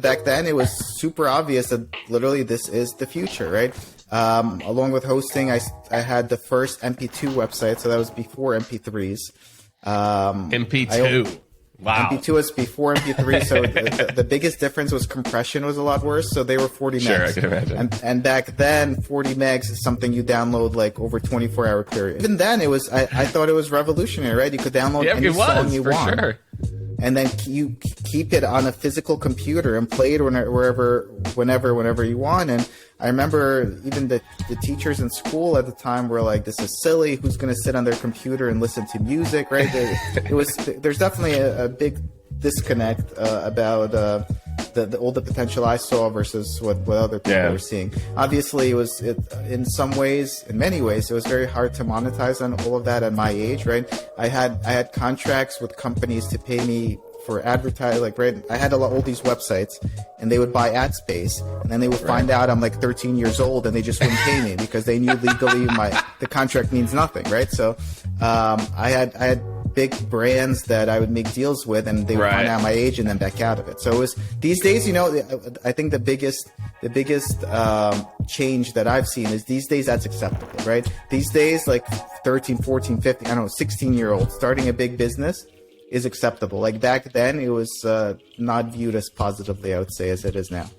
Back then, it was super obvious that literally this is the future, right? Along with hosting, I had the first MP2 website, so that was before MP3s. MP2. Wow. MP2 was before MP3, so the biggest difference was compression was a lot worse. So they were 40 megs. Sure, I can imagine. And back then, 40 megs is something you download like over 24-hour period. Even then, I thought it was revolutionary, right? You could download any song you want. Sure. And then you keep it on a physical computer and play it whenever you want. And I remember even the teachers in school at the time were like, "This is silly. Who's going to sit on their computer and listen to music?" Right? There's definitely a big disconnect about all the potential I saw versus what other people were seeing. Obviously, in many ways, it was very hard to monetize on all of that at my age, right? I had contracts with companies to pay me for advertising, like, right? I had all these websites, and they would buy ad space, and then they would find out I'm like 13 years old, and they just wouldn't pay me because they knew legally the contract means nothing, right? So I had big brands that I would make deals with, and they would find out my age and then back out of it. So it was these days, I think the biggest change that I've seen is these days that's acceptable, right? These days, like 13, 14, 15, 16-year-olds starting a big business is acceptable. Like back then, it was not viewed as positively, I would say, as it is now.